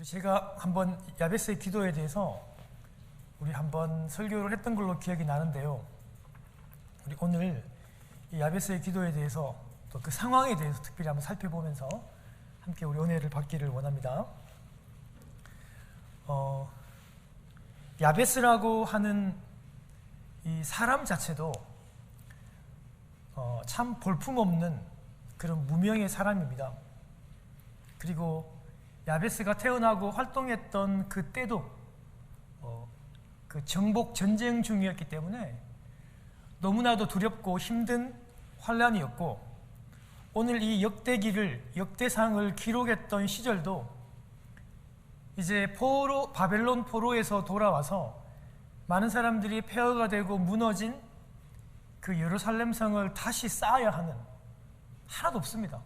제가 한번 야베스의 기도에 대해서 우리 한번 설교를 했던 걸로 기억이 나는데요. 우리 오늘 이 야베스의 기도에 대해서 또 그 상황에 대해서 특별히 한번 살펴보면서 함께 우리 은혜를 받기를 원합니다. 야베스라고 하는 이 사람 자체도 참 볼품없는 그런 무명의 사람입니다. 그리고 야베스가 태어나고 활동했던 그 때도 그 정복 전쟁 중이었기 때문에 너무나도 두렵고 힘든 환란이었고, 오늘 이 역대상을 기록했던 시절도 이제 바벨론 포로에서 돌아와서 많은 사람들이 폐허가 되고 무너진 그 예루살렘 성을 다시 쌓아야 하는, 하나도 없습니다.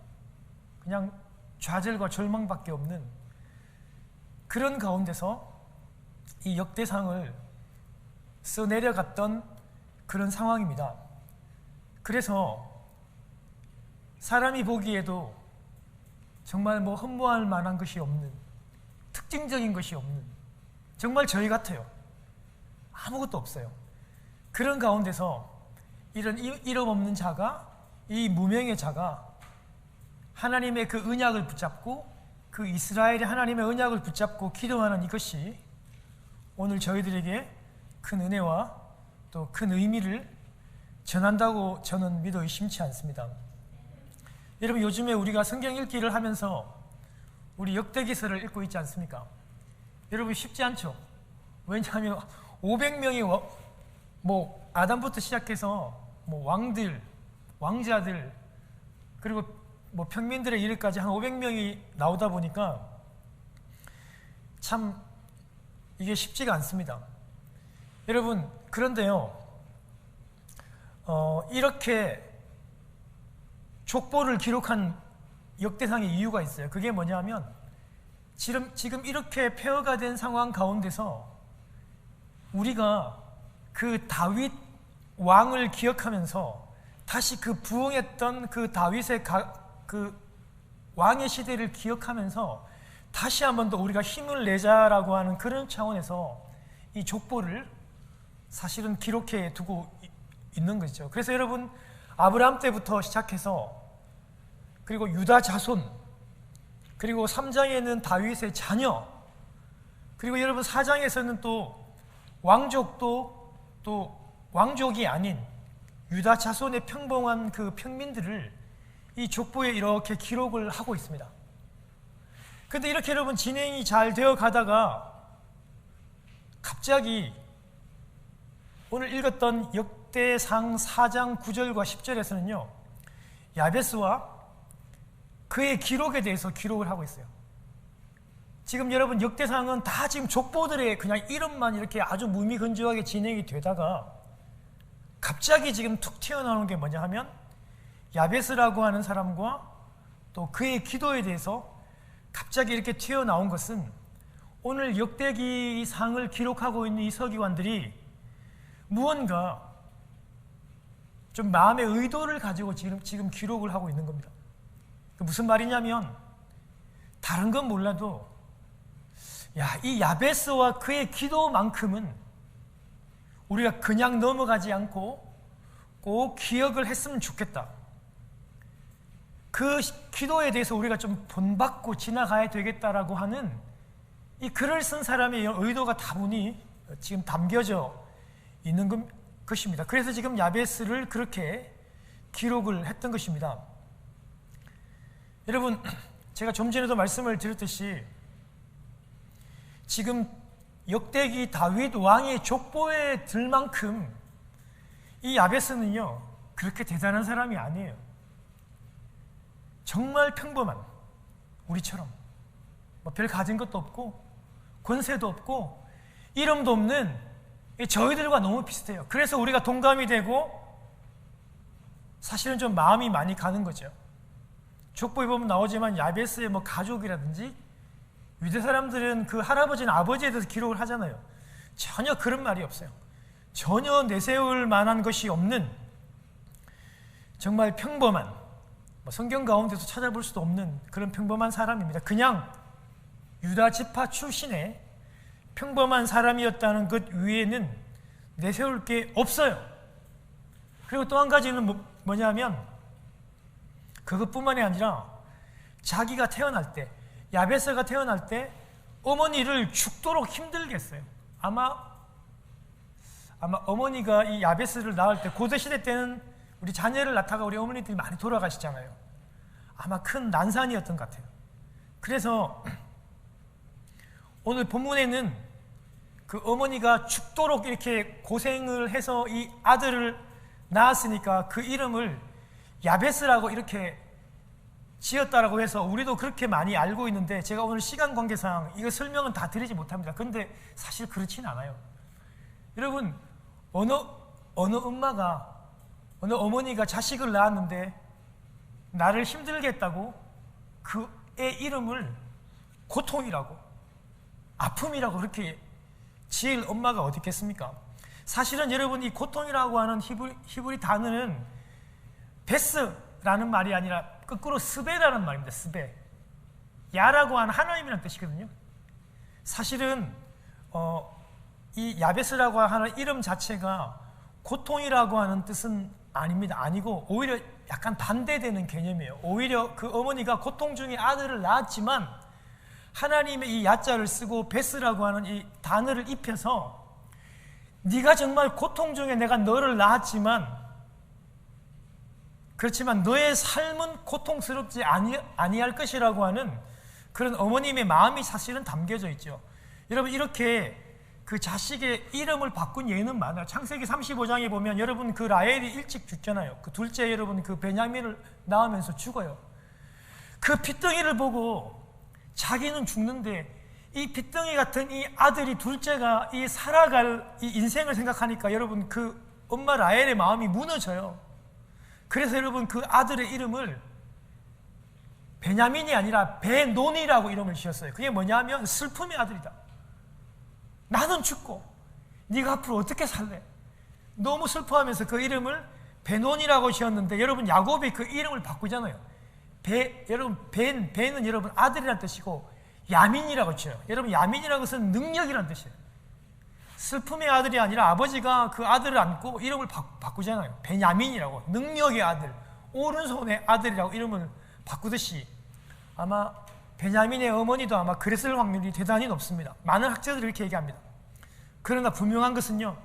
그냥 좌절과 절망밖에 없는 그런 가운데서 이 역대상을 써내려갔던 그런 상황입니다. 그래서 사람이 보기에도 정말 흠모할 만한 것이 없는, 특징적인 것이 없는, 정말 저희 같아요. 아무것도 없어요. 그런 가운데서 이런 이름 없는 자가, 이 무명의 자가 하나님의 그 언약을 붙잡고, 그 이스라엘의 하나님의 언약을 붙잡고 기도하는 이것이 오늘 저희들에게 큰 은혜와 또 큰 의미를 전한다고 저는 믿어 의심치 않습니다. 여러분, 요즘에 우리가 성경 읽기를 하면서 우리 역대기서를 읽고 있지 않습니까? 여러분, 쉽지 않죠? 왜냐하면 500명이 아담부터 시작해서 왕들, 왕자들, 그리고 평민들의 일까지 한 500명이 나오다 보니까 참 이게 쉽지가 않습니다. 여러분, 그런데요, 이렇게 족보를 기록한 역대상의 이유가 있어요. 그게 뭐냐면 지금 이렇게 폐허가 된 상황 가운데서 우리가 그 다윗 왕을 기억하면서 다시 그 부흥했던 그 다윗의 그 왕의 시대를 기억하면서 다시 한 번 더 우리가 힘을 내자라고 하는 그런 차원에서 이 족보를 사실은 기록해 두고 있는 것이죠. 그래서 여러분, 아브라함 때부터 시작해서, 그리고 유다 자손, 그리고 3장에는 다윗의 자녀, 그리고 여러분 4장에서는 또 왕족도, 또 왕족이 아닌 유다 자손의 평범한 그 평민들을 이 족보에 이렇게 기록을 하고 있습니다. 그런데 이렇게 여러분 진행이 잘 되어 가다가 갑자기 오늘 읽었던 역대상 4장 9절과 10절에서는요, 야베스와 그의 기록에 대해서 기록을 하고 있어요. 지금 여러분, 역대상은 다 지금 족보들의 그냥 이름만 이렇게 아주 무미건조하게 진행이 되다가 갑자기 지금 툭 튀어나오는 게 뭐냐 하면, 야베스라고 하는 사람과 또 그의 기도에 대해서 갑자기 이렇게 튀어나온 것은, 오늘 역대기상을 기록하고 있는 이 서기관들이 무언가 좀 마음의 의도를 가지고 지금 기록을 하고 있는 겁니다. 무슨 말이냐면, 다른 건 몰라도 이 야베스와 그의 기도만큼은 우리가 그냥 넘어가지 않고 꼭 기억을 했으면 좋겠다. 그 기도에 대해서 우리가 좀 본받고 지나가야 되겠다라고 하는 이 글을 쓴 사람의 의도가 다분히 지금 담겨져 있는 것입니다. 그래서 지금 야베스를 그렇게 기록을 했던 것입니다. 여러분, 제가 좀 전에도 말씀을 드렸듯이 지금 역대기 다윗 왕의 족보에 들 만큼 이 야베스는요, 그렇게 대단한 사람이 아니에요. 정말 평범한, 우리처럼 별 가진 것도 없고 권세도 없고 이름도 없는 저희들과 너무 비슷해요. 그래서 우리가 동감이 되고 사실은 좀 마음이 많이 가는 거죠. 족보에 보면 나오지만 야베스의 가족이라든지 유대 사람들은 그 할아버지나 아버지에 대해서 기록을 하잖아요. 전혀 그런 말이 없어요. 전혀 내세울 만한 것이 없는 정말 평범한, 성경 가운데서 찾아볼 수도 없는 그런 평범한 사람입니다. 그냥 유다 지파 출신의 평범한 사람이었다는 것 외에는 내세울 게 없어요. 그리고 또 한 가지는 뭐냐면 그것뿐만이 아니라 자기가 태어날 때, 야베스가 태어날 때 어머니를 죽도록 힘들게 했어요. 아마 어머니가 이 야베스를 낳을 때, 고대시대 때는 우리 자녀를 낳다가 우리 어머니들이 많이 돌아가시잖아요. 아마 큰 난산이었던 것 같아요. 그래서 오늘 본문에는 그 어머니가 죽도록 이렇게 고생을 해서 이 아들을 낳았으니까 그 이름을 야베스라고 이렇게 지었다라고 해서 우리도 그렇게 많이 알고 있는데, 제가 오늘 시간 관계상 이거 설명은 다 드리지 못합니다. 그런데 사실 그렇진 않아요. 여러분, 어느 엄마가, 어느 어머니가 자식을 낳았는데 나를 힘들게 했다고 그 애 이름을 고통이라고, 아픔이라고 그렇게 지을 엄마가 어디 있겠습니까? 사실은 여러분, 이 고통이라고 하는 히브리 단어는 베스라는 말이 아니라 거꾸로 스베라는 말입니다. 스베. 야라고 하는 하나님이라는 뜻이거든요. 사실은 이 야베스라고 하는 이름 자체가 고통이라고 하는 뜻은 아닙니다. 아니고 오히려 약간 반대되는 개념이에요. 오히려 그 어머니가 고통 중에 아들을 낳았지만 하나님의 이 야자를 쓰고 베스라고 하는 이 단어를 입혀서 네가 정말 고통 중에 내가 너를 낳았지만, 그렇지만 너의 삶은 고통스럽지 아니할 것이라고 하는 그런 어머님의 마음이 사실은 담겨져 있죠. 여러분, 이렇게 그 자식의 이름을 바꾼 예는 많아요. 창세기 35장에 보면 여러분, 그 라헬이 일찍 죽잖아요. 그 둘째 여러분, 그 베냐민을 낳으면서 죽어요. 그 핏덩이를 보고 자기는 죽는데 이 핏덩이 같은 이 아들이, 둘째가 이 살아갈 이 인생을 생각하니까 여러분, 그 엄마 라헬의 마음이 무너져요. 그래서 여러분, 그 아들의 이름을 베냐민이 아니라 베논이라고 이름을 지었어요. 그게 뭐냐면 슬픔의 아들이다. 나는 죽고 네가 앞으로 어떻게 살래? 너무 슬퍼하면서 그 이름을 베논이라고 지었는데, 여러분, 야곱이 그 이름을 바꾸잖아요. 여러분, 벤은 여러분 아들이라는 뜻이고 야민이라고 지어요. 여러분, 야민이라는 것은 능력이라는 뜻이에요. 슬픔의 아들이 아니라 아버지가 그 아들을 안고 이름을 바꾸잖아요. 베냐민이라고, 능력의 아들, 오른손의 아들이라고 이름을 바꾸듯이 아마 베냐민의 어머니도 아마 그랬을 확률이 대단히 높습니다. 많은 학자들이 이렇게 얘기합니다. 그러나 분명한 것은요,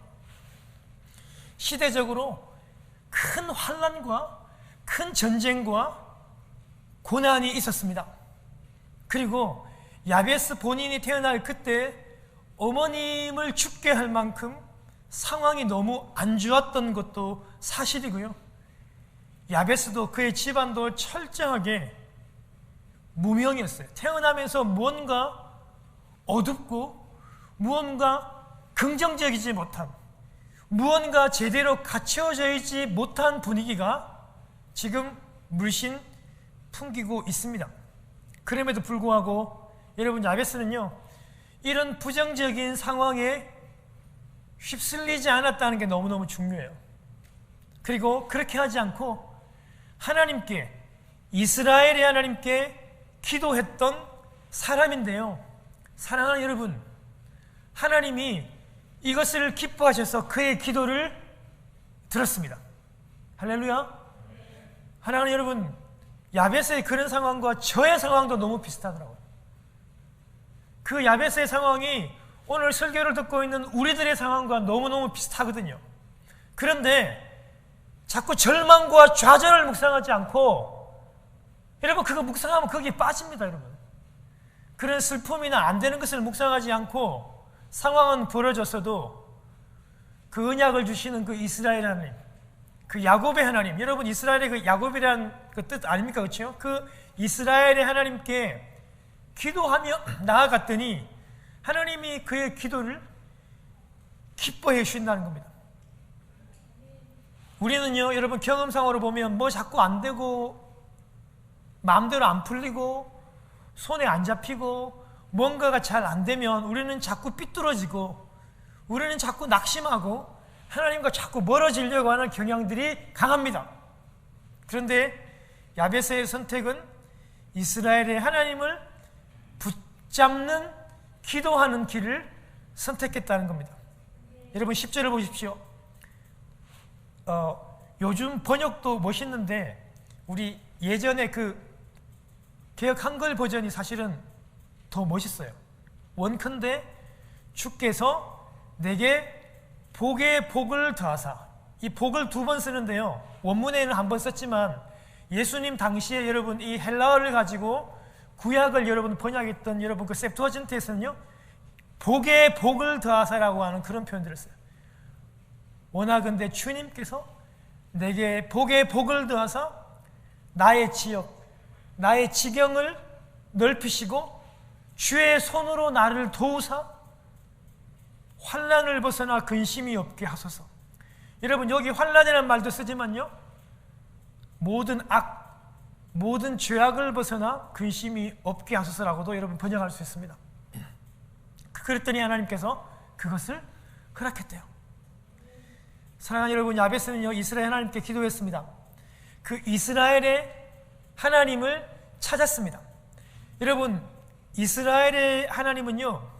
시대적으로 큰 환난과 큰 전쟁과 고난이 있었습니다. 그리고 야베스 본인이 태어날 그때 어머님을 죽게 할 만큼 상황이 너무 안 좋았던 것도 사실이고요. 야베스도 그의 집안도 철저하게 무명이었어요. 태어나면서 무언가 어둡고 무언가 긍정적이지 못한, 무언가 제대로 갖춰져 있지 못한 분위기가 지금 물씬 풍기고 있습니다. 그럼에도 불구하고 여러분, 야베스는요, 이런 부정적인 상황에 휩쓸리지 않았다는 게 너무너무 중요해요. 그리고 그렇게 하지 않고 하나님께, 이스라엘의 하나님께 기도했던 사람인데요, 사랑하는 여러분, 하나님이 이것을 기뻐하셔서 그의 기도를 들었습니다. 할렐루야. 하나님, 여러분, 야베스의 그런 상황과 저의 상황도 너무 비슷하더라고요. 그 야베스의 상황이 오늘 설교를 듣고 있는 우리들의 상황과 너무너무 비슷하거든요. 그런데 자꾸 절망과 좌절을 묵상하지 않고, 여러분, 그거 묵상하면 거기에 빠집니다. 여러분, 그런 슬픔이나 안 되는 것을 묵상하지 않고 상황은 벌어졌어도 그 언약을 주시는 그 이스라엘 하나님, 그 야곱의 하나님, 여러분, 이스라엘의 그 야곱이라는 그 뜻 아닙니까? 그렇죠? 그 이스라엘의 하나님께 기도하며 나아갔더니 하나님이 그의 기도를 기뻐해 주신다는 겁니다. 우리는요, 여러분, 경험상으로 보면 뭐 자꾸 안 되고 마음대로 안 풀리고 손에 안 잡히고 뭔가가 잘 안 되면 우리는 자꾸 삐뚤어지고 우리는 자꾸 낙심하고 하나님과 자꾸 멀어지려고 하는 경향들이 강합니다. 그런데 야베스의 선택은 이스라엘의 하나님을 붙잡는 기도하는 길을 선택했다는 겁니다. 여러분 10절을 보십시오. 요즘 번역도 멋있는데 우리 예전에 그 개역 한글 버전이 사실은 더 멋있어요. 원컨대 주께서 내게 복에 복을 더하사. 이 복을 2번 쓰는데요, 원문에는 1번 썼지만 예수님 당시에 여러분 이 헬라어를 가지고 구약을 여러분 번역했던 여러분 그 septuagint에서는요, 복에 복을 더하사라고 하는 그런 표현들을 써요. 원하건대 주님께서 내게 복에 복을 더하사 나의 지역, 나의 지경을 넓히시고 주의 손으로 나를 도우사 환난을 벗어나 근심이 없게 하소서. 여러분 여기 환난이라는 말도 쓰지만요, 모든 악, 모든 죄악을 벗어나 근심이 없게 하소서라고도 여러분 번역할 수 있습니다. 그랬더니 하나님께서 그것을 허락했대요. 사랑하는 여러분, 야베스는요 이스라엘 하나님께 기도했습니다. 그 이스라엘의 하나님을 찾았습니다. 여러분 이스라엘의 하나님은요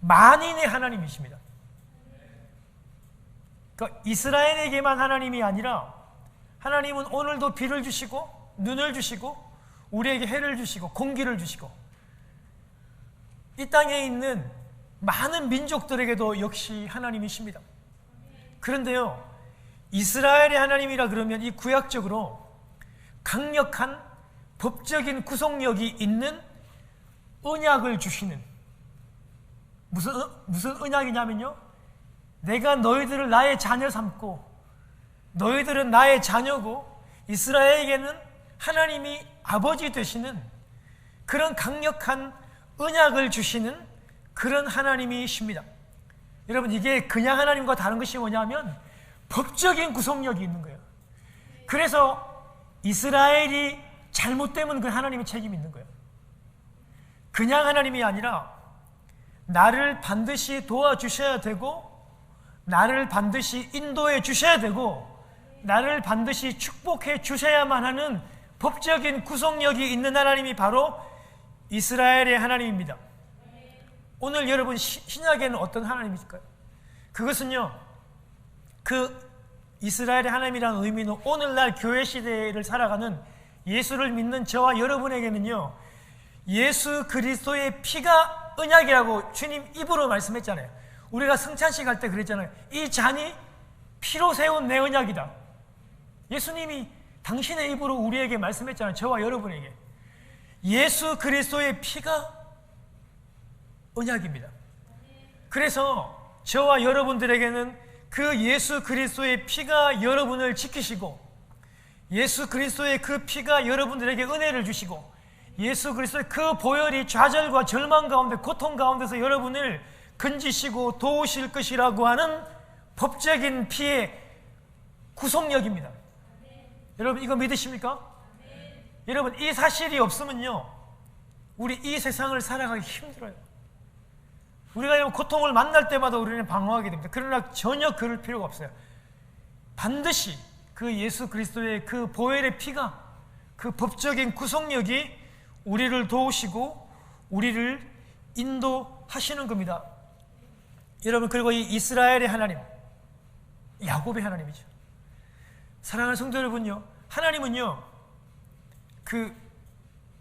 만인의 하나님이십니다. 그러니까 이스라엘에게만 하나님이 아니라 하나님은 오늘도 비를 주시고 눈을 주시고 우리에게 해를 주시고 공기를 주시고 이 땅에 있는 많은 민족들에게도 역시 하나님이십니다. 그런데요 이스라엘의 하나님이라 그러면 이 구약적으로 강력한 법적인 구속력이 있는 언약을 주시는, 무슨 언약이냐면요, 내가 너희들을 나의 자녀 삼고 너희들은 나의 자녀고 이스라엘에게는 하나님이 아버지 되시는 그런 강력한 언약을 주시는 그런 하나님이십니다. 여러분 이게 그냥 하나님과 다른 것이 뭐냐면 법적인 구속력이 있는 거예요. 그래서 이스라엘이 잘못되면 그 하나님의 책임이 있는 거예요. 그냥 하나님이 아니라 나를 반드시 도와주셔야 되고 나를 반드시 인도해 주셔야 되고 나를 반드시 축복해 주셔야만 하는 법적인 구속력이 있는 하나님이 바로 이스라엘의 하나님입니다. 오늘 여러분 신약에는 어떤 하나님이실까요? 그것은요 그 이스라엘의 하나님이라는 의미는 오늘날 교회 시대를 살아가는 예수를 믿는 저와 여러분에게는요 예수 그리스도의 피가 언약이라고 주님 입으로 말씀했잖아요. 우리가 성찬식 할 때 그랬잖아요. 이 잔이 피로 세운 내 언약이다. 예수님이 당신의 입으로 우리에게 말씀했잖아요. 저와 여러분에게. 예수 그리스도의 피가 언약입니다. 그래서 저와 여러분들에게는 그 예수 그리스도의 피가 여러분을 지키시고 예수 그리스도의 그 피가 여러분들에게 은혜를 주시고 예수 그리스도의 그 보혈이 좌절과 절망 가운데 고통 가운데서 여러분을 건지시고 도우실 것이라고 하는 법적인 피의 구속력입니다. 여러분 이거 믿으십니까? 여러분 이 사실이 없으면요 우리 이 세상을 살아가기 힘들어요. 우리가 고통을 만날 때마다 우리는 방황하게 됩니다. 그러나 전혀 그럴 필요가 없어요. 반드시 그 예수 그리스도의 그 보혈의 피가 그 법적인 구속력이 우리를 도우시고 우리를 인도하시는 겁니다. 여러분 그리고 이 이스라엘의 하나님, 야곱의 하나님이죠. 사랑하는 성도 여러분요, 하나님은요 그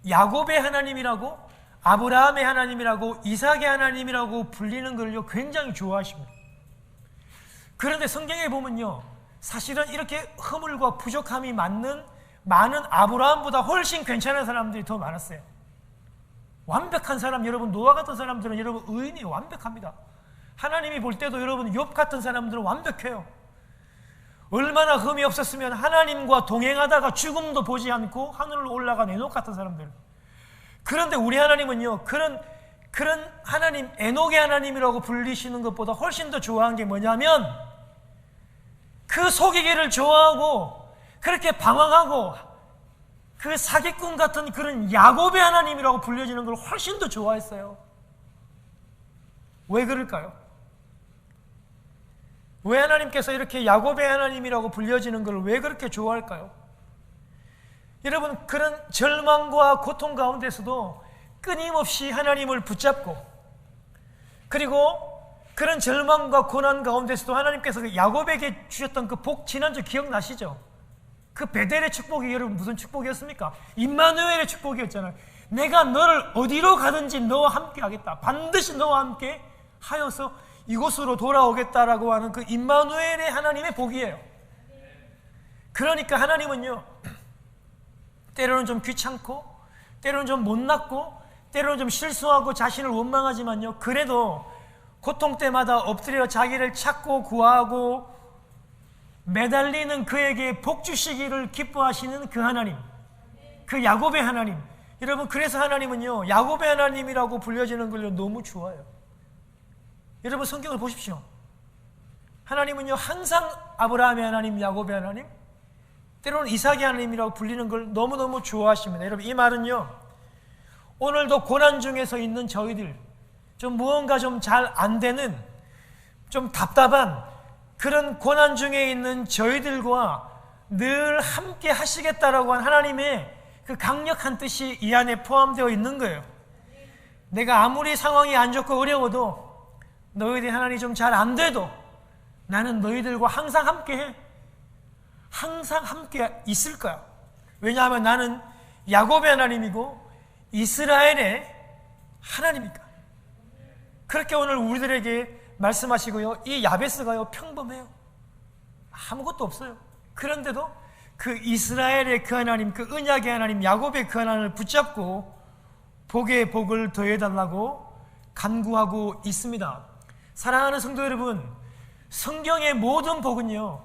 야곱의 하나님이라고 아브라함의 하나님이라고 이삭의 하나님이라고 불리는 걸요 굉장히 좋아하십니다. 그런데 성경에 보면요 사실은 이렇게 허물과 부족함이 많은 아브라함보다 훨씬 괜찮은 사람들이 더 많았어요. 완벽한 사람, 여러분 노아 같은 사람들은 여러분 의인이 완벽합니다. 하나님이 볼 때도 여러분 욥 같은 사람들은 완벽해요. 얼마나 흠이 없었으면 하나님과 동행하다가 죽음도 보지 않고 하늘로 올라간 에녹 같은 사람들. 그런데 우리 하나님은요 그런 하나님, 에녹의 하나님이라고 불리시는 것보다 훨씬 더 좋아한 게 뭐냐면 그 속이기를 좋아하고 그렇게 방황하고 그 사기꾼 같은 그런 야곱의 하나님이라고 불려지는 걸 훨씬 더 좋아했어요. 왜 그럴까요? 왜 하나님께서 이렇게 야곱의 하나님이라고 불려지는 걸 왜 그렇게 좋아할까요? 여러분, 그런 절망과 고통 가운데서도 끊임없이 하나님을 붙잡고, 그리고 그런 절망과 고난 가운데서도 하나님께서 야곱에게 주셨던 그 복, 지난주 기억나시죠? 그 베델의 축복이 여러분 무슨 축복이었습니까? 임마누엘의 축복이었잖아요. 내가 너를 어디로 가든지 너와 함께 하겠다. 반드시 너와 함께 하여서 이곳으로 돌아오겠다라고 하는 그 임마누엘의 하나님의 복이에요. 그러니까 하나님은요, 때로는 좀 귀찮고, 때로는 좀 못났고, 때로는 좀 실수하고 자신을 원망하지만요, 그래도 고통 때마다 엎드려 자기를 찾고 구하고 매달리는 그에게 복 주시기를 기뻐하시는 그 하나님, 그 야곱의 하나님. 여러분, 그래서 하나님은요, 야곱의 하나님이라고 불려지는 걸요 너무 좋아요. 여러분, 성경을 보십시오. 하나님은요, 항상 아브라함의 하나님, 야곱의 하나님, 때로는 이삭의 하나님이라고 불리는 걸 너무너무 좋아하십니다. 여러분, 이 말은요, 오늘도 고난 중에서 있는 저희들, 좀 무언가 좀 잘 안 되는, 좀 답답한 그런 고난 중에 있는 저희들과 늘 함께 하시겠다라고 한 하나님의 그 강력한 뜻이 이 안에 포함되어 있는 거예요. 내가 아무리 상황이 안 좋고 어려워도, 너희들 하나님이 좀 잘 안 돼도 나는 너희들과 항상 함께 해. 항상 함께 있을 거야. 왜냐하면 나는 야곱의 하나님이고 이스라엘의 하나님이니까. 그렇게 오늘 우리들에게 말씀하시고요, 이 야베스가요 평범해요. 아무것도 없어요. 그런데도 그 이스라엘의 그 하나님, 그 언약의 하나님, 야곱의 그 하나님을 붙잡고 복의 복을 더해달라고 간구하고 있습니다. 사랑하는 성도 여러분, 성경의 모든 복은요,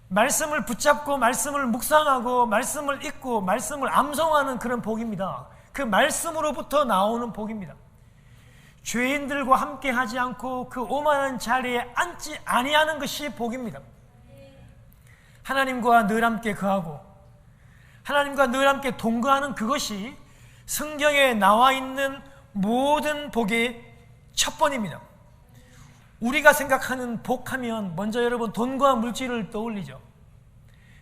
말씀을 붙잡고 말씀을 묵상하고 말씀을 읽고 말씀을 암송하는 그런 복입니다. 그 말씀으로부터 나오는 복입니다. 죄인들과 함께 하지 않고 그 오만한 자리에 앉지 아니하는 것이 복입니다. 하나님과 늘 함께 거하고 하나님과 늘 함께 동거하는 그것이 성경에 나와 있는 모든 복의 첫 번입니다. 우리가 생각하는 복하면 먼저 여러분 돈과 물질을 떠올리죠.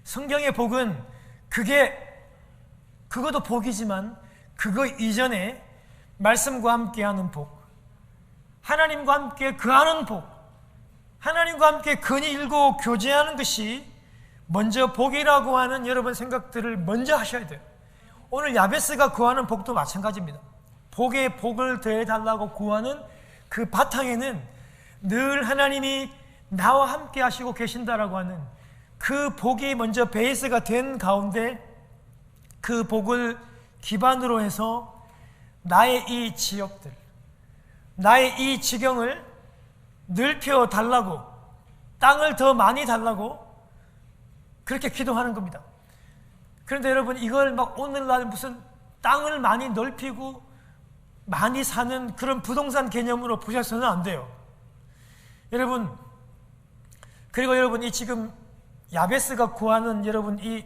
성경의 복은 그것도 복이지만 그거 이전에 말씀과 함께하는 복, 하나님과 함께 거하는 복, 하나님과 함께 건의 일고 교제하는 것이 먼저 복이라고 하는 여러분 생각들을 먼저 하셔야 돼요. 오늘 야베스가 구하는 복도 마찬가지입니다. 복의 복을 더해달라고 구하는 그 바탕에는 늘 하나님이 나와 함께 하시고 계신다라고 하는 그 복이 먼저 베이스가 된 가운데 그 복을 기반으로 해서 나의 이 지역들, 나의 이 지경을 넓혀 달라고, 땅을 더 많이 달라고 그렇게 기도하는 겁니다. 그런데 여러분, 이걸 막 오늘날 무슨 땅을 많이 넓히고 많이 사는 그런 부동산 개념으로 보셔서는 안 돼요. 여러분, 그리고 여러분, 이 지금 야베스가 구하는 여러분 이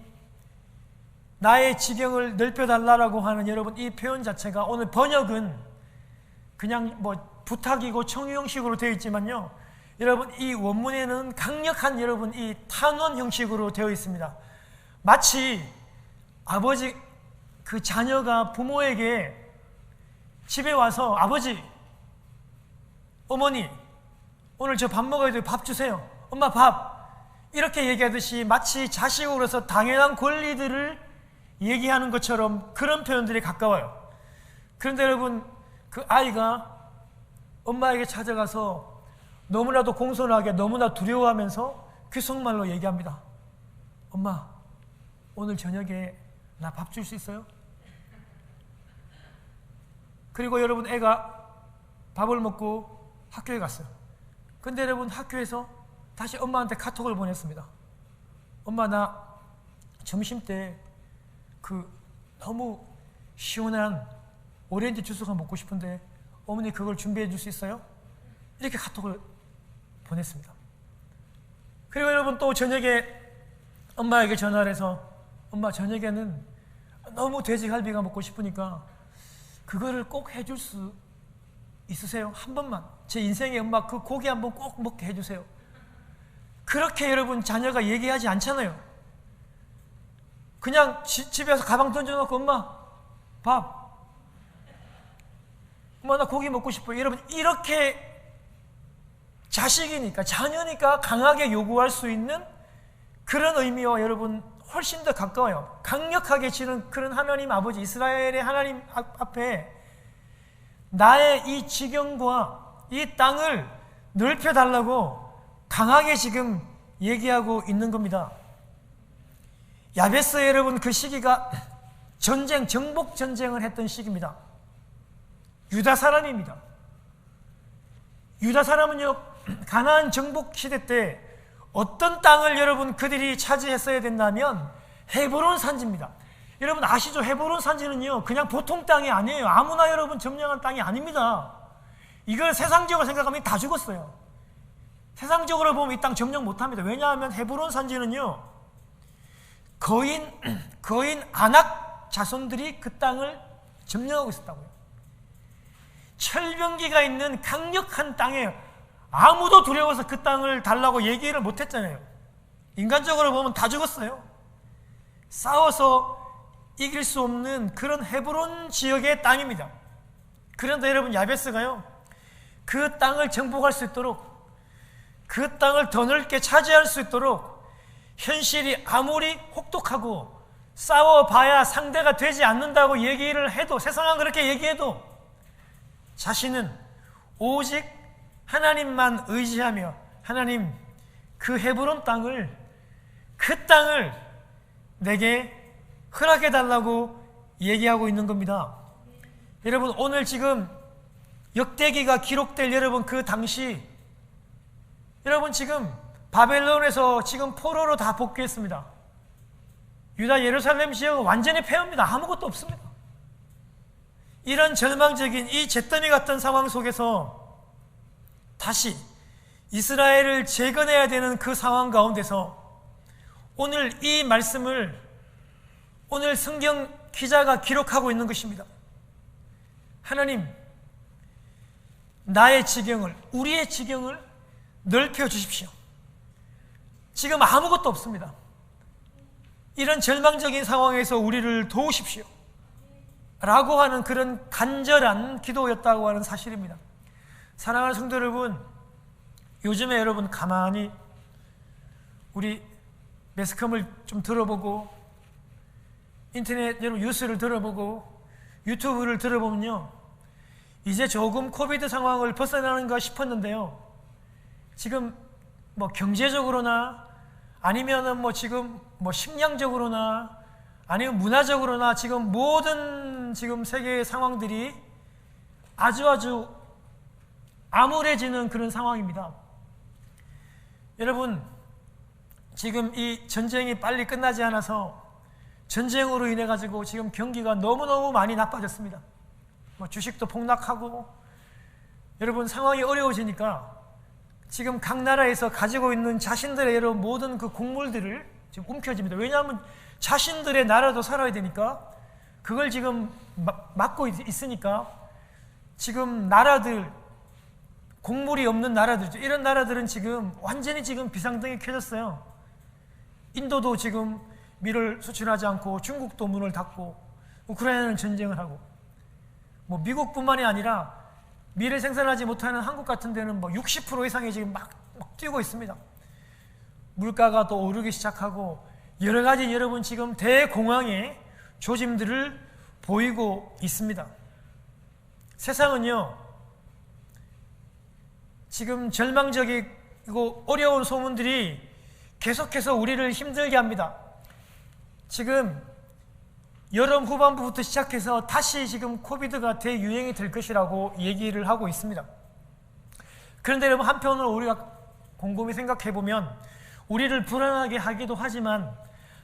나의 지경을 넓혀달라고 하는 여러분 이 표현 자체가 오늘 번역은 그냥 뭐 부탁이고 청유 형식으로 되어 있지만요, 여러분 이 원문에는 강력한 여러분 이 탄원 형식으로 되어 있습니다. 마치 아버지, 그 자녀가 부모에게 집에 와서 아버지, 어머니, 오늘 저 밥 먹어야 돼요. 밥 주세요. 엄마 밥. 이렇게 얘기하듯이 마치 자식으로서 당연한 권리들을 얘기하는 것처럼 그런 표현들이 가까워요. 그런데 여러분, 그 아이가 엄마에게 찾아가서 너무나도 공손하게 너무나 두려워하면서 귓속말로 얘기합니다. 엄마, 오늘 저녁에 나 밥 줄 수 있어요? 그리고 여러분, 애가 밥을 먹고 학교에 갔어요. 근데 여러분, 학교에서 다시 엄마한테 카톡을 보냈습니다. 엄마, 나 점심때 그 너무 시원한 오렌지 주스가 먹고 싶은데 어머니 그걸 준비해 줄 수 있어요? 이렇게 카톡을 보냈습니다. 그리고 여러분, 또 저녁에 엄마에게 전화를 해서 엄마, 저녁에는 너무 돼지갈비가 먹고 싶으니까 그거를 꼭 해줄 수 있으세요? 한 번만 제 인생에 엄마 그 고기 한번 꼭 먹게 해주세요. 그렇게 여러분 자녀가 얘기하지 않잖아요. 그냥 집에서 가방 던져놓고 엄마 밥, 엄마 나 고기 먹고 싶어요. 여러분 이렇게 자식이니까 자녀니까 강하게 요구할 수 있는 그런 의미와 여러분 훨씬 더 가까워요. 강력하게 지는 그런 하나님 아버지 이스라엘의 하나님 앞에 나의 이 지경과 이 땅을 넓혀달라고 강하게 지금 얘기하고 있는 겁니다. 야베스 여러분 그 시기가 전쟁, 정복 전쟁을 했던 시기입니다. 유다 사람입니다. 유다 사람은요 가나안 정복 시대 때 어떤 땅을 여러분 그들이 차지했어야 된다면 헤브론 산지입니다. 여러분 아시죠? 헤브론 산지는요 그냥 보통 땅이 아니에요. 아무나 여러분 점령한 땅이 아닙니다. 이걸 세상적으로 생각하면 다 죽었어요. 세상적으로 보면 이 땅 점령 못합니다. 왜냐하면 헤브론 산지는요 거인 아낙 자손들이 그 땅을 점령하고 있었다고요. 철병기가 있는 강력한 땅에 아무도 두려워서 그 땅을 달라고 얘기를 못했잖아요. 인간적으로 보면 다 죽었어요. 싸워서 이길 수 없는 그런 헤브론 지역의 땅입니다. 그런데 여러분 야베스가요 그 땅을 정복할 수 있도록 그 땅을 더 넓게 차지할 수 있도록 현실이 아무리 혹독하고 싸워봐야 상대가 되지 않는다고 얘기를 해도 세상은 그렇게 얘기해도 자신은 오직 하나님만 의지하며 하나님 그 헤브론 땅을 그 땅을 내게 허락해달라고 얘기하고 있는 겁니다. 여러분 오늘 지금 역대기가 기록될 여러분 그 당시 여러분 지금 바벨론에서 지금 포로로 다 복귀했습니다. 유다 예루살렘 지역은 완전히 폐허입니다. 아무것도 없습니다. 이런 절망적인 이 잿더미 같은 상황 속에서 다시 이스라엘을 재건해야 되는 그 상황 가운데서 오늘 이 말씀을 오늘 성경 기자가 기록하고 있는 것입니다. 하나님, 나의 지경을, 우리의 지경을 넓혀 주십시오. 지금 아무것도 없습니다. 이런 절망적인 상황에서 우리를 도우십시오. 라고 하는 그런 간절한 기도였다고 하는 사실입니다. 사랑하는 성도 여러분, 요즘에 여러분 가만히 우리 매스컴을 좀 들어보고 인터넷 여러분 뉴스를 들어보고 유튜브를 들어보면요 이제 조금 코비드 상황을 벗어나는가 싶었는데요 지금 뭐 경제적으로나 아니면은 뭐 지금 뭐 식량적으로나 아니면 문화적으로나 지금 모든 지금 세계의 상황들이 아주 암울해지는 그런 상황입니다. 여러분 지금 이 전쟁이 빨리 끝나지 않아서 전쟁으로 인해 가지고 지금 경기가 너무너무 많이 나빠졌습니다. 뭐 주식도 폭락하고 여러분 상황이 어려워지니까 지금 각 나라에서 가지고 있는 자신들의 여러분 모든 그 곡물들을 지금 움켜집니다. 왜냐하면 자신들의 나라도 살아야 되니까 그걸 지금 막고 있으니까 지금 나라들 곡물이 없는 나라들 이런 나라들은 지금 완전히 지금 비상등이 켜졌어요. 인도도 지금 밀을 수출하지 않고 중국도 문을 닫고 우크라이나는 전쟁을 하고 뭐 미국뿐만이 아니라 밀을 생산하지 못하는 한국 같은 데는 뭐 60% 이상이 지금 막 뛰고 있습니다. 물가가 또 오르기 시작하고 여러 가지 여러분 지금 대공황의 조짐들을 보이고 있습니다. 세상은요 지금 절망적이고 어려운 소문들이 계속해서 우리를 힘들게 합니다. 지금 여름 후반부부터 시작해서 다시 지금 코비드가 대유행이 될 것이라고 얘기를 하고 있습니다. 그런데 여러분 한편으로 우리가 곰곰이 생각해보면 우리를 불안하게 하기도 하지만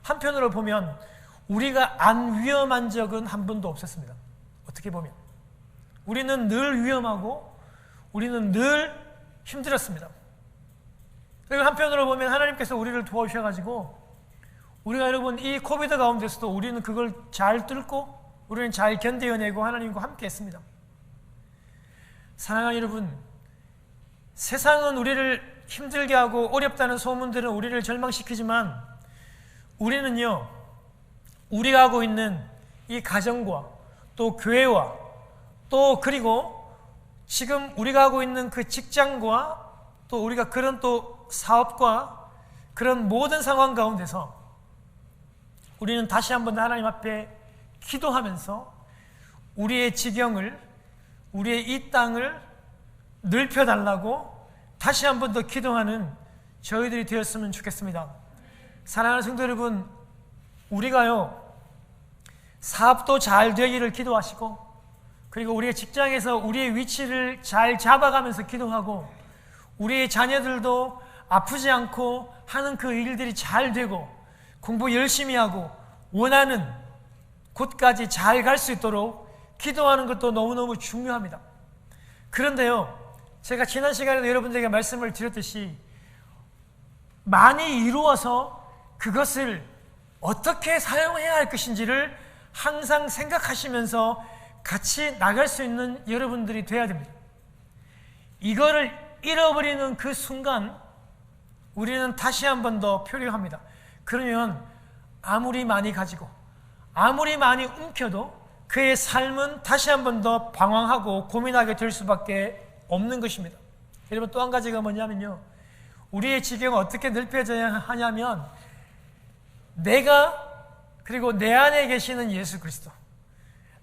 한편으로 보면 우리가 안 위험한 적은 한 번도 없었습니다. 어떻게 보면 우리는 늘 위험하고 우리는 늘 힘들었습니다. 그리고 한편으로 보면 하나님께서 우리를 도와주셔가지고 우리가 여러분 이 코비드 가운데서도 우리는 그걸 잘 뚫고 우리는 잘 견뎌내고 하나님과 함께 했습니다. 사랑하는 여러분, 세상은 우리를 힘들게 하고 어렵다는 소문들은 우리를 절망시키지만 우리는요 우리가 하고 있는 이 가정과 또 교회와 또 그리고 지금 우리가 하고 있는 그 직장과 또 우리가 그런 또 사업과 그런 모든 상황 가운데서 우리는 다시 한번 하나님 앞에 기도하면서 우리의 지경을, 우리의 이 땅을 넓혀달라고 다시 한번 더 기도하는 저희들이 되었으면 좋겠습니다. 사랑하는 성도 여러분, 우리가요 사업도 잘 되기를 기도하시고, 그리고 우리의 직장에서 우리의 위치를 잘 잡아가면서 기도하고, 우리의 자녀들도 아프지 않고 하는 그 일들이 잘 되고 공부 열심히 하고 원하는 곳까지 잘 갈 수 있도록 기도하는 것도 너무너무 중요합니다. 그런데요, 제가 지난 시간에도 여러분들에게 말씀을 드렸듯이 많이 이루어서 그것을 어떻게 사용해야 할 것인지를 항상 생각하시면서 같이 나갈 수 있는 여러분들이 돼야 됩니다. 이거를 잃어버리는 그 순간 우리는 다시 한 번 더 표류합니다. 그러면 아무리 많이 가지고 아무리 많이 움켜도 그의 삶은 다시 한 번 더 방황하고 고민하게 될 수밖에 없는 것입니다. 여러분, 또 한 가지가 뭐냐면요, 우리의 지경을 어떻게 넓혀져야 하냐면 내가 그리고 내 안에 계시는 예수 그리스도,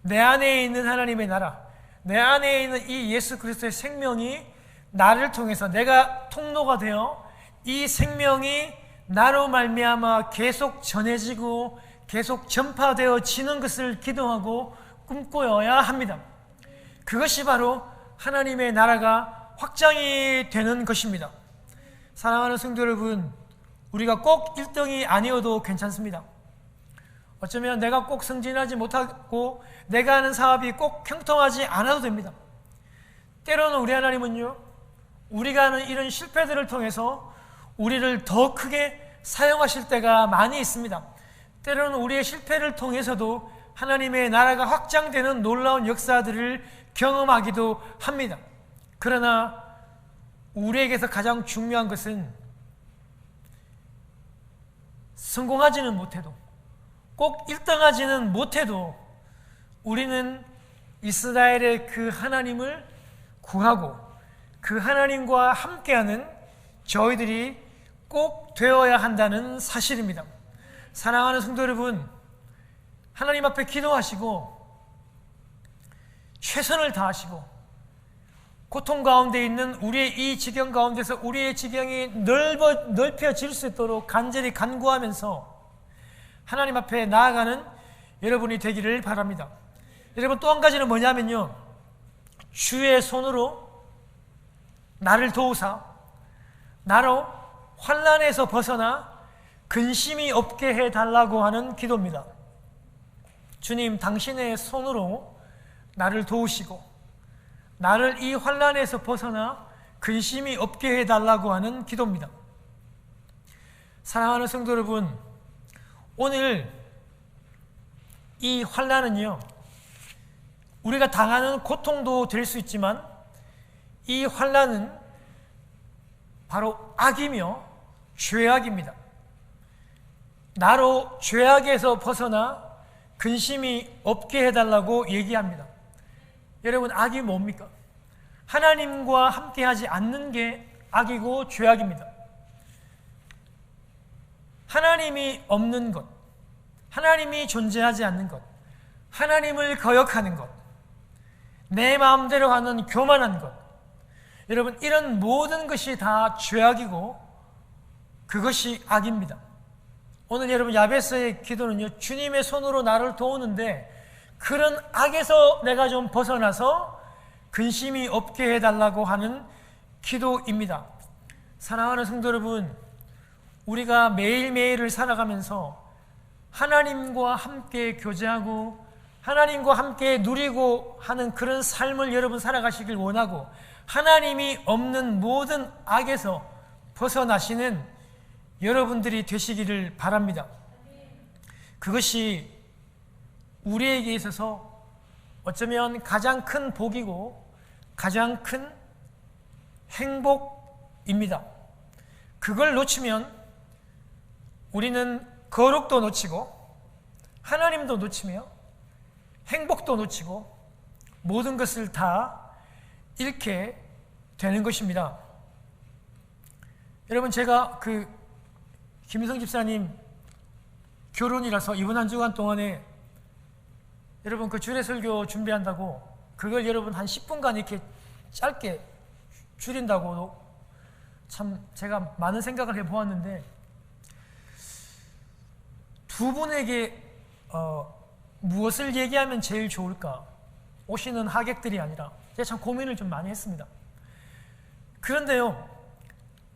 내 안에 있는 하나님의 나라, 내 안에 있는 이 예수 그리스도의 생명이 나를 통해서 내가 통로가 되어 이 생명이 나로 말미암아 계속 전해지고 계속 전파되어지는 것을 기도하고 꿈꿔야 합니다. 그것이 바로 하나님의 나라가 확장이 되는 것입니다. 사랑하는 성도 여러분, 우리가 꼭 1등이 아니어도 괜찮습니다. 어쩌면 내가 꼭 승진하지 못하고 내가 하는 사업이 꼭 형통하지 않아도 됩니다. 때로는 우리 하나님은요, 우리가 하는 이런 실패들을 통해서 우리를 더 크게 사용하실 때가 많이 있습니다. 때로는 우리의 실패를 통해서도 하나님의 나라가 확장되는 놀라운 역사들을 경험하기도 합니다. 그러나 우리에게서 가장 중요한 것은 성공하지는 못해도, 꼭 1등하지는 못해도 우리는 이스라엘의 그 하나님을 구하고 그 하나님과 함께하는 저희들이 꼭 되어야 한다는 사실입니다. 사랑하는 성도 여러분, 하나님 앞에 기도하시고 최선을 다하시고 고통 가운데 있는 우리의 이 지경 가운데서 우리의 지경이 넓혀질 수 있도록 간절히 간구하면서 하나님 앞에 나아가는 여러분이 되기를 바랍니다. 여러분, 또 한 가지는 뭐냐면요, 주의 손으로 나를 도우사 나로 환난에서 벗어나 근심이 없게 해달라고 하는 기도입니다. 주님, 당신의 손으로 나를 도우시고 나를 이 환난에서 벗어나 근심이 없게 해달라고 하는 기도입니다. 사랑하는 성도 여러분, 오늘 이 환난은요, 우리가 당하는 고통도 될 수 있지만 이 환난은 바로 악이며 죄악입니다. 나로 죄악에서 벗어나 근심이 없게 해달라고 얘기합니다. 여러분, 악이 뭡니까? 하나님과 함께하지 않는 게 악이고 죄악입니다. 하나님이 없는 것, 하나님이 존재하지 않는 것, 하나님을 거역하는 것, 내 마음대로 하는 교만한 것, 여러분, 이런 모든 것이 다 죄악이고 그것이 악입니다. 오늘 여러분 야베스의 기도는요, 주님의 손으로 나를 도우는데 그런 악에서 내가 좀 벗어나서 근심이 없게 해달라고 하는 기도입니다. 사랑하는 성도 여러분, 우리가 매일매일을 살아가면서 하나님과 함께 교제하고 하나님과 함께 누리고 하는 그런 삶을 여러분 살아가시길 원하고, 하나님이 없는 모든 악에서 벗어나시는 여러분들이 되시기를 바랍니다. 그것이 우리에게 있어서 어쩌면 가장 큰 복이고 가장 큰 행복입니다. 그걸 놓치면 우리는 거룩도 놓치고 하나님도 놓치며 행복도 놓치고 모든 것을 다 잃게 되는 것입니다. 여러분, 제가 김희성 집사님 결혼이라서 이번 한 주간 동안에 여러분 주례 설교 준비한다고 그걸 여러분 한 10분간 이렇게 짧게 줄인다고 참 제가 많은 생각을 해보았는데, 두 분에게 무엇을 얘기하면 제일 좋을까? 오시는 하객들이 아니라 제가 참 고민을 좀 많이 했습니다. 그런데요,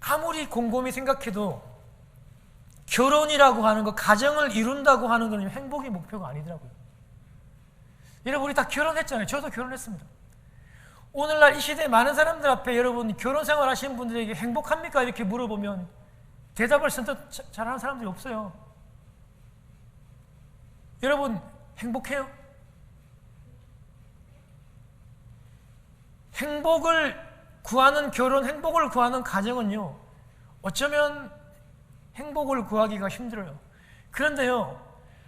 아무리 곰곰이 생각해도 결혼이라고 하는 것, 가정을 이룬다고 하는 건 행복이 목표가 아니더라고요. 여러분, 우리 다 결혼했잖아요. 저도 결혼했습니다. 오늘날 이 시대에 많은 사람들 앞에 여러분 결혼 생활 하시는 분들에게 행복합니까? 이렇게 물어보면 대답을 선뜻 잘하는 사람들이 없어요. 여러분, 행복해요? 행복을 구하는 결혼, 행복을 구하는 가정은요, 어쩌면 행복을 구하기가 힘들어요. 그런데요,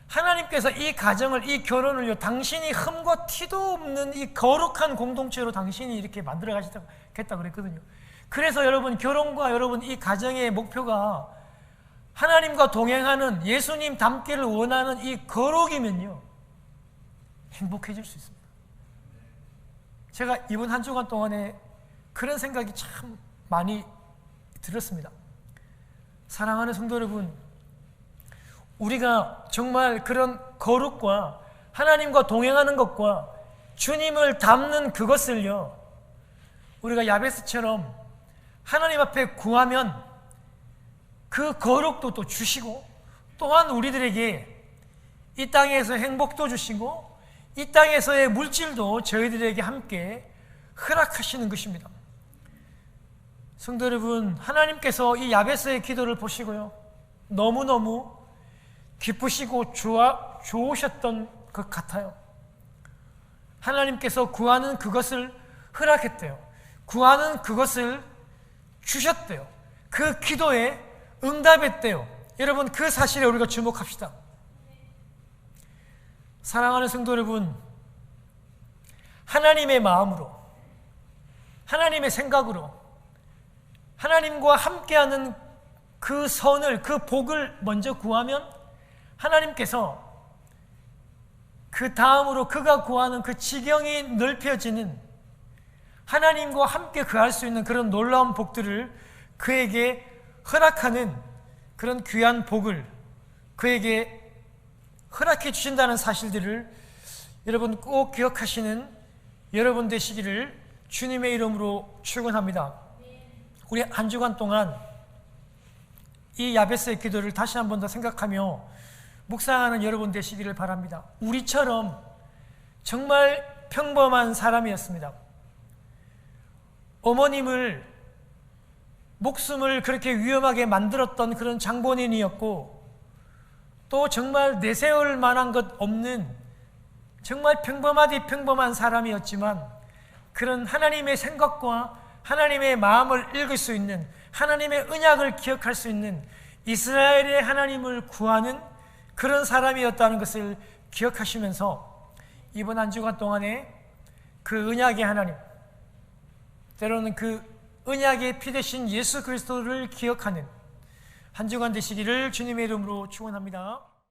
하나님께서 이 가정을, 이 결혼을요, 당신이 흠과 티도 없는 이 거룩한 공동체로 당신이 이렇게 만들어 가시겠다 그랬거든요. 그래서 여러분, 결혼과 여러분 이 가정의 목표가 하나님과 동행하는, 예수님 닮기를 원하는 이 거룩이면요, 행복해질 수 있습니다. 제가 이번 한 주간 동안에 그런 생각이 참 많이 들었습니다. 사랑하는 성도 여러분, 우리가 정말 그런 거룩과 하나님과 동행하는 것과 주님을 닮는 그것을요, 우리가 야베스처럼 하나님 앞에 구하면 그 거룩도 또 주시고, 또한 우리들에게 이 땅에서 행복도 주시고 이 땅에서의 물질도 저희들에게 함께 허락하시는 것입니다. 성도 여러분, 하나님께서 이 야베스의 기도를 보시고요, 너무너무 기쁘시고 좋으셨던 것 같아요. 하나님께서 구하는 그것을 허락했대요. 구하는 그것을 주셨대요. 그 기도에 응답했대요. 여러분, 그 사실에 우리가 주목합시다. 사랑하는 성도 여러분, 하나님의 마음으로, 하나님의 생각으로 하나님과 함께하는 그 선을, 그 복을 먼저 구하면 하나님께서 그 다음으로 그가 구하는 그 지경이 넓혀지는, 하나님과 함께 거할 수 있는 그런 놀라운 복들을 그에게 허락하는 그런 귀한 복을 그에게 허락해 주신다는 사실들을 여러분 꼭 기억하시는 여러분 되시기를 주님의 이름으로 축원합니다. 우리 한 주간 동안 이 야베스의 기도를 다시 한 번 더 생각하며 묵상하는 여러분 되시기를 바랍니다. 우리처럼 정말 평범한 사람이었습니다. 어머님을, 목숨을 그렇게 위험하게 만들었던 그런 장본인이었고, 또 정말 내세울 만한 것 없는 정말 평범하디 평범한 사람이었지만, 그런 하나님의 생각과 하나님의 마음을 읽을 수 있는, 하나님의 언약을 기억할 수 있는 이스라엘의 하나님을 구하는 그런 사람이었다는 것을 기억하시면서 이번 한 주간 동안에 그 언약의 하나님, 때로는 그 언약의 피 되신 예수 그리스도를 기억하는 한 주간 되시기를 주님의 이름으로 축원합니다.